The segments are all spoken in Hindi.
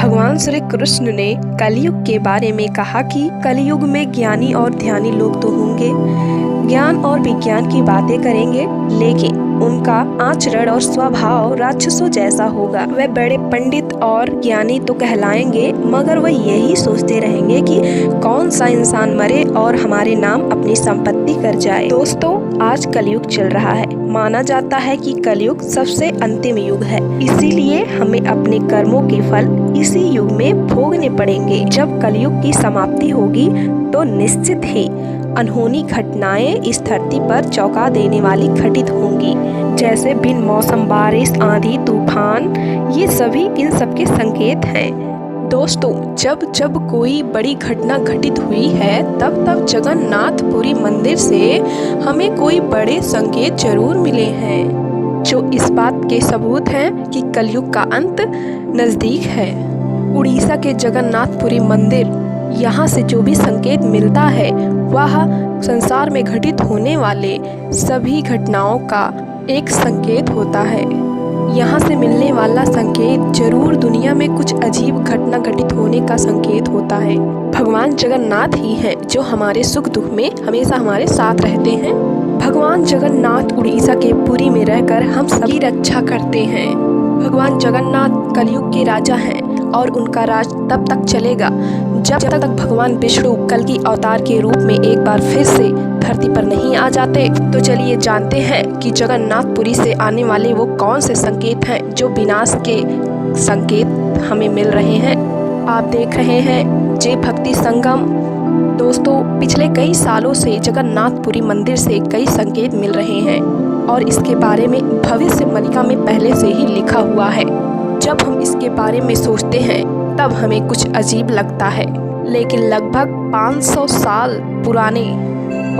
भगवान श्री कृष्ण ने कलयुग के बारे में कहा कि कलयुग में ज्ञानी और ध्यानी लोग तो होंगे, ज्ञान और विज्ञान की बातें करेंगे, लेकिन उनका आचरण और स्वभाव राक्षसों जैसा होगा। वे बड़े पंडित और ज्ञानी तो कहलाएंगे, मगर वह यही सोचते रहेंगे कि कौन सा इंसान मरे और हमारे नाम अपनी संपत्ति कर जाए। दोस्तों, आज कलयुग चल रहा है। माना जाता है कि कलयुग सबसे अंतिम युग है, इसीलिए हमें अपने कर्मों के फल इसी युग में भोगने पड़ेंगे। जब कलयुग की समाप्ति होगी तो निश्चित ही अनहोनी घटनाएं इस धरती पर चौंका देने वाली घटित होंगी, जैसे बिन मौसम बारिश, आंधी, तूफान। ये सभी इन सबके संकेत हैं। दोस्तों, जब जब कोई बड़ी घटना घटित हुई है तब तब जगन्नाथपुरी मंदिर से हमें कोई बड़े संकेत जरूर मिले हैं, जो इस बात के सबूत हैं कि कलयुग का अंत नजदीक है। उड़ीसा के जगन्नाथपुरी मंदिर, यहाँ से जो भी संकेत मिलता है वह संसार में घटित होने वाले सभी घटनाओं का एक संकेत होता है। यहाँ से मिलने वाला संकेत जरूर दुनिया में कुछ अजीब घटना घटित होने का संकेत होता है। भगवान जगन्नाथ ही हैं जो हमारे सुख दुख में हमेशा हमारे साथ रहते हैं। भगवान जगन्नाथ उड़ीसा के पुरी में रहकर हम सबकी रक्षा करते हैं। भगवान जगन्नाथ कलयुग के राजा हैं और उनका राज तब तक चलेगा जब तक भगवान विष्णु कल की अवतार के रूप में एक बार फिर से धरती पर नहीं आ जाते। तो चलिए जानते हैं कि जगन्नाथपुरी से आने वाले वो कौन से संकेत हैं जो विनाश के संकेत हमें मिल रहे हैं। आप देख रहे हैं जय भक्ति संगम। दोस्तों, पिछले कई सालों से जगन्नाथपुरी मंदिर से कई संकेत मिल रहे हैं और इसके बारे में भविष्य मलिका में पहले से ही लिखा हुआ है। जब हम इसके बारे में सोचते हैं तब हमें कुछ अजीब लगता है, लेकिन लगभग 500 साल पुराने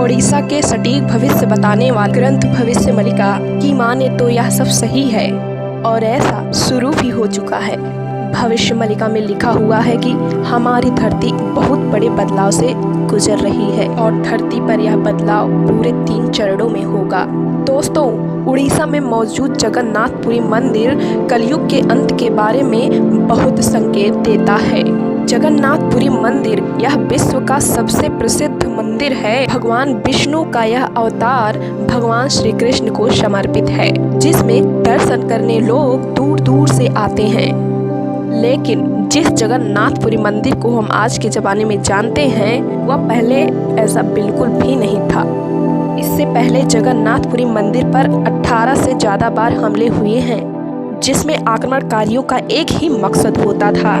उड़ीसा के सटीक भविष्य बताने वाले ग्रंथ भविष्य मलिका की माने तो यह सब सही है और ऐसा शुरू भी हो चुका है। भविष्य मलिका में लिखा हुआ है कि हमारी धरती बहुत बड़े बदलाव से गुजर रही है और धरती पर यह बदलाव पूरे 3 चरणों में होगा। दोस्तों, उड़ीसा में मौजूद जगन्नाथपुरी मंदिर कलयुग के अंत के बारे में बहुत संकेत देता है। जगन्नाथपुरी मंदिर यह विश्व का सबसे प्रसिद्ध मंदिर है। भगवान विष्णु का यह अवतार भगवान श्री कृष्ण को समर्पित है, जिसमें दर्शन करने लोग दूर दूर से आते हैं। लेकिन जिस जगन्नाथपुरी मंदिर को हम आज के ज़माने में जानते हैं वह पहले ऐसा बिल्कुल भी नहीं था। इससे पहले जगन्नाथपुरी मंदिर पर 18 से ज़्यादा बार हमले हुए हैं, जिसमें आक्रमणकारियों का एक ही मकसद होता था,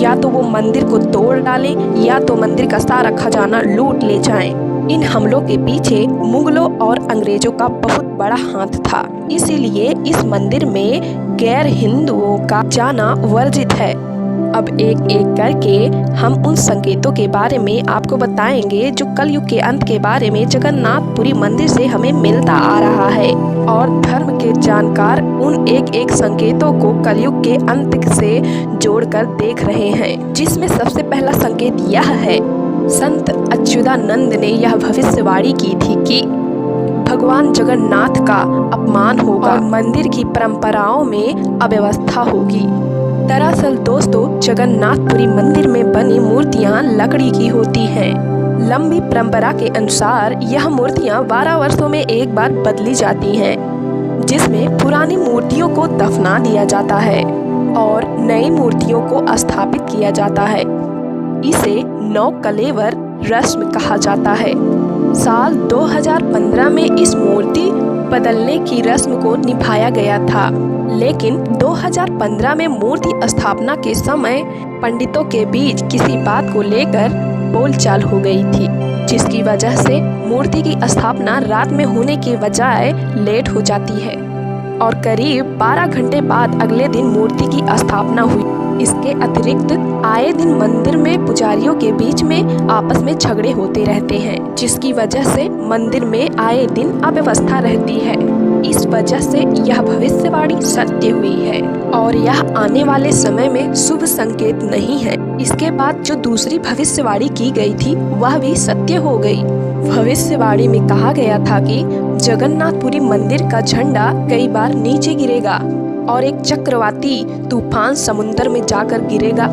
या तो वो मंदिर को तोड़ डालें या तो मंदिर का सारा खजाना लूट ले जाएं। इन हमलों के पीछे मुगलों और अंग्रेजों का बहुत बड़ा हाथ था, इसीलिए इस मंदिर में गैर हिंदुओं का जाना वर्जित है। अब एक एक करके हम उन संकेतों के बारे में आपको बताएंगे जो कलयुग के अंत के बारे में जगन्नाथपुरी मंदिर से हमें मिलता आ रहा है, और धर्म के जानकार उन एक एक संकेतों को कलयुग के अंत से जोड़कर देख रहे हैं। जिसमें सबसे पहला संकेत यह है, संत अच्युतानंद ने यह भविष्यवाणी की थी कि भगवान जगन्नाथ का अपमान होगा और मंदिर की परंपराओं में अव्यवस्था होगी। दरअसल दोस्तों, जगन्नाथपुरी मंदिर में बनी मूर्तियां लकड़ी की होती हैं। लंबी परंपरा के अनुसार यह मूर्तियां 12 वर्षों में एक बार बदली जाती हैं, जिसमें पुरानी मूर्तियों को दफना दिया जाता है और नई मूर्तियों को स्थापित किया जाता है। इसे नवकलेवर रस्म कहा जाता है। साल 2015 में इस मूर्ति बदलने की रस्म को निभाया गया था, लेकिन 2015 में मूर्ति स्थापना के समय पंडितों के बीच किसी बात को लेकर बोलचाल हो गई थी, जिसकी वजह से मूर्ति की स्थापना रात में होने की बजाय लेट हो जाती है और करीब 12 घंटे बाद अगले दिन मूर्ति की स्थापना हुई। इसके अतिरिक्त आए दिन मंदिर में पुजारियों के बीच में आपस में झगड़े होते रहते हैं, जिसकी वजह से मंदिर में आए दिन अव्यवस्था रहती है। इस वजह से यह भविष्यवाणी सत्य हुई है और यह आने वाले समय में शुभ संकेत नहीं है। इसके बाद जो दूसरी भविष्यवाणी की गई थी वह भी सत्य हो गई। भविष्यवाणी में कहा गया था कि जगन्नाथपुरी मंदिर का झंडा कई बार नीचे गिरेगा और एक चक्रवाती तूफान समुद्र में जाकर गिरेगा।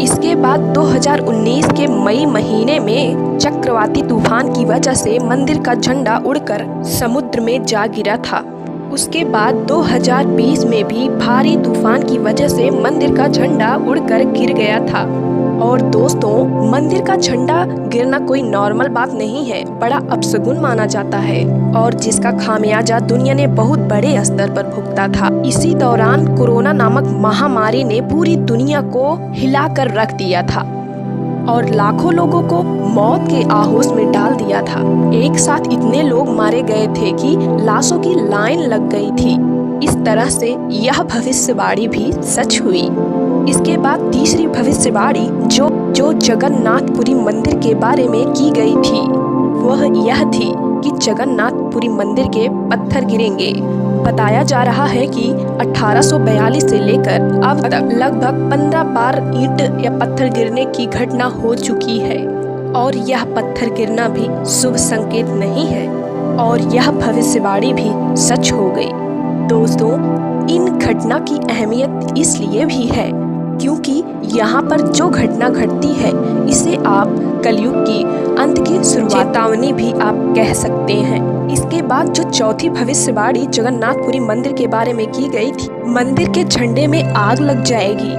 इसके बाद 2019 के मई महीने में चक्रवाती तूफान की वजह से मंदिर का झंडा उड़कर समुद्र में जा गिरा था। उसके बाद 2020 में भी भारी तूफान की वजह से मंदिर का झंडा उड़कर गिर गया था। और दोस्तों, मंदिर का झंडा गिरना कोई नॉर्मल बात नहीं है, बड़ा अपशगुन माना जाता है और जिसका खामियाजा दुनिया ने बहुत बड़े स्तर पर भुगता था। इसी दौरान कोरोना नामक महामारी ने पूरी दुनिया को हिलाकर रख दिया था और लाखों लोगों को मौत के आहोश में डाल दिया था। एक साथ इतने लोग मारे गए थे कि लाशों की लाइन लग गई थी। इस तरह से यह भविष्यवाणी भी सच हुई। इसके बाद तीसरी भविष्यवाणी जो जगन्नाथपुरी मंदिर के बारे में की गई थी वह यह थी कि जगन्नाथपुरी मंदिर के पत्थर गिरेंगे। बताया जा रहा है कि 1842 से लेकर अब तक लगभग 15 बार ईंट या पत्थर गिरने की घटना हो चुकी है और यह पत्थर गिरना भी शुभ संकेत नहीं है और यह भविष्यवाणी भी सच हो गई। दोस्तों, इन घटना की अहमियत इसलिए भी है क्योंकि यहाँ पर जो घटना घटती है इसे आप कलयुग की अंत की चेतावनी भी आप कह सकते हैं। इसके बाद जो चौथी भविष्यवाणी जगन्नाथपुरी मंदिर के बारे में की गई थी, मंदिर के झंडे में आग लग जाएगी।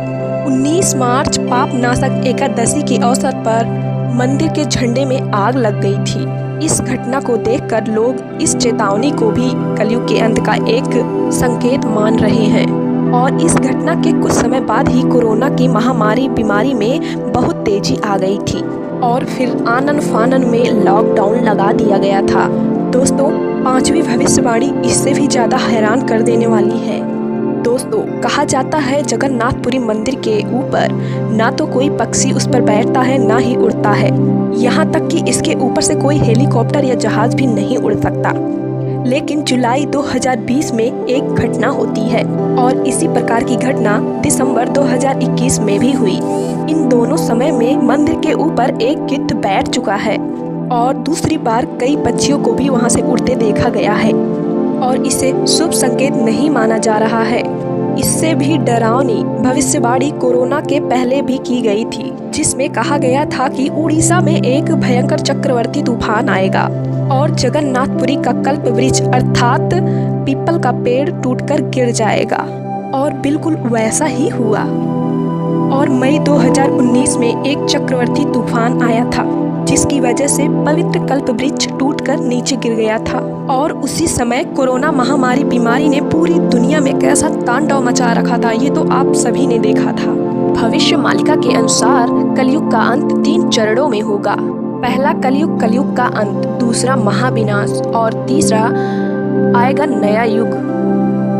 19 मार्च पाप नाशक एकादशी के अवसर पर मंदिर के झंडे में आग लग गई थी। इस घटना को देखकर लोग इस चेतावनी को भी कलयुग के अंत का एक संकेत मान रहे हैं और इस घटना के कुछ समय बाद ही कोरोना की महामारी बीमारी में बहुत तेजी आ गई थी और फिर आनन फानन में लॉकडाउन लगा दिया गया था। दोस्तों, पांचवी भविष्यवाणी इससे भी ज्यादा हैरान कर देने वाली है। दोस्तों, कहा जाता है जगन्नाथपुरी मंदिर के ऊपर ना तो कोई पक्षी उस पर बैठता है ना ही उड़ता है, यहाँ तक कि इसके ऊपर से कोई हेलीकॉप्टर या जहाज भी नहीं उड़ सकता। लेकिन जुलाई 2020 में एक घटना होती है और इसी प्रकार की घटना दिसंबर 2021 में भी हुई। इन दोनों समय में मंदिर के ऊपर एक गिद्ध बैठ चुका है और दूसरी बार कई पक्षियों को भी वहां से उड़ते देखा गया है और इसे शुभ संकेत नहीं माना जा रहा है। इससे भी डरावनी भविष्यवाणी कोरोना के पहले भी की गई थी, जिसमें कहा गया था कि उड़ीसा में एक भयंकर चक्रवाती तूफान आएगा और जगन्नाथपुरी का कल्प वृक्ष अर्थात पीपल का पेड़ टूटकर गिर जाएगा और बिल्कुल वैसा ही हुआ। और मई 2019 में एक चक्रवाती तूफान आया था जिसकी वजह से पवित्र कल्प वृक्ष टूटकर नीचे गिर गया था और उसी समय कोरोना महामारी बीमारी ने पूरी दुनिया में कैसा तांडव मचा रखा था ये तो आप सभी ने देखा था। भविष्य मालिका के अनुसार कलयुग का अंत 3 चरणों में होगा। पहला कलयुग का अंत, दूसरा महाविनाश और तीसरा आएगा नया युग।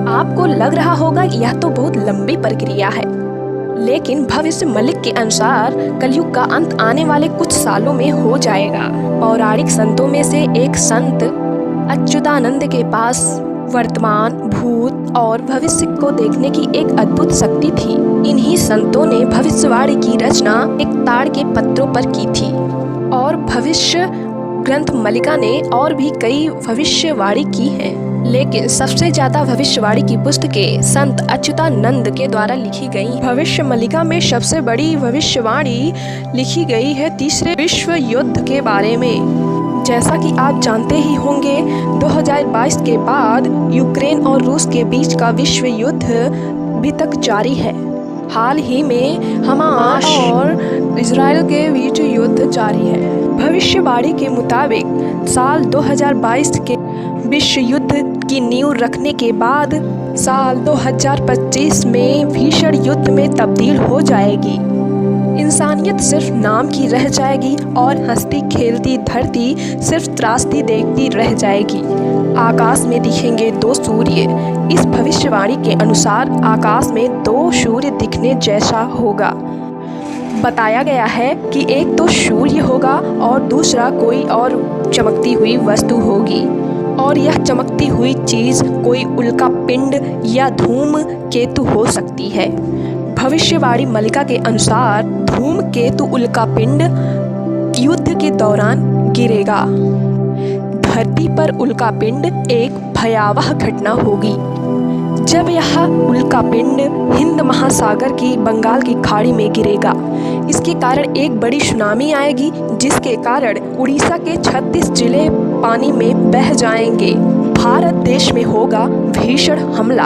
आपको लग रहा होगा यह तो बहुत लंबी प्रक्रिया है, लेकिन भविष्य मलिक के अनुसार कलयुग का अंत आने वाले कुछ सालों में हो जाएगा। पौराणिक संतों में से एक संत अच्युतानंद के पास वर्तमान, भूत और भविष्य को देखने की एक अद्भुत शक्ति थी। इन्हीं संतों ने भविष्यवाणी की रचना एक ताड़ के पत्रों पर की थी और भविष्य ग्रंथ मलिका ने और भी कई भविष्यवाणी की है, लेकिन सबसे ज्यादा भविष्यवाणी की पुस्तकें संत अच्युतानंद के द्वारा लिखी गई। भविष्य मलिका में सबसे बड़ी भविष्यवाणी लिखी गई है तीसरे विश्व युद्ध के बारे में। जैसा कि आप जानते ही होंगे 2022 के बाद यूक्रेन और रूस के बीच का विश्व युद्ध अभी तक जारी है। हाल ही में हमास और इजराइल के बीच युद्ध जारी है। भविष्यवाणी के मुताबिक साल 2022 के विश्व युद्ध की नींव रखने के बाद साल 2025 में भीषण युद्ध में तब्दील हो जाएगी। इंसानियत सिर्फ नाम की रह जाएगी और हंसती खेलती धरती सिर्फ त्रासदी देखती रह जाएगी। आकाश में दिखेंगे 2 सूर्य। इस भविष्यवाणी के अनुसार आकाश में 2 सूर्य दिखने जैसा होगा। बताया गया है कि एक तो सूर्य होगा और दूसरा कोई और चमकती हुई वस्तु होगी और यह चमकती हुई चीज कोई उल्का पिंड या धूम केतु हो सकती है। भविष्यवाणी मलिका के अनुसार धूमकेतु उल्का पिंड युद्ध के दौरान गिरेगा। धरती पर उल्का पिंड एक भयावह घटना होगी जब यह उल्कापिंड हिंद महासागर की बंगाल की खाड़ी में गिरेगा। इसके कारण एक बड़ी सुनामी आएगी, जिसके कारण उड़ीसा के 36 जिले पानी में बह जाएंगे। भारत देश में होगा भीषण हमला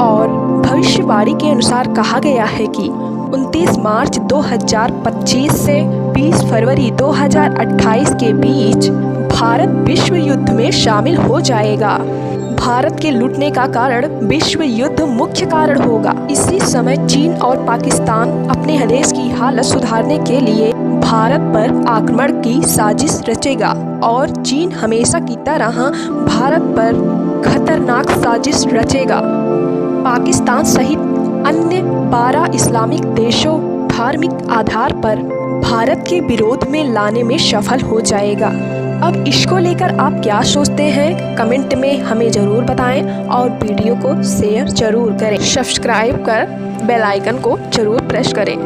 और भविष्यवाणी के अनुसार कहा गया है कि 29 मार्च 2025 से 20 फरवरी 2028 के बीच भारत विश्व युद्ध में शामिल हो जाएगा। भारत के लूटने का कारण विश्व युद्ध मुख्य कारण होगा। इसी समय चीन और पाकिस्तान अपने देश की हालत सुधारने के लिए भारत पर आक्रमण की साजिश रचेगा और चीन हमेशा की तरह भारत पर खतरनाक साजिश रचेगा। पाकिस्तान सहित अन्य 12 इस्लामिक देशों धार्मिक आधार पर भारत के विरोध में लाने में सफल हो जाएगा। अब इसको लेकर आप क्या सोचते हैं, कमेंट में हमें ज़रूर बताएं और वीडियो को शेयर ज़रूर करें। सब्सक्राइब कर बेल आइकन को ज़रूर प्रेस करें।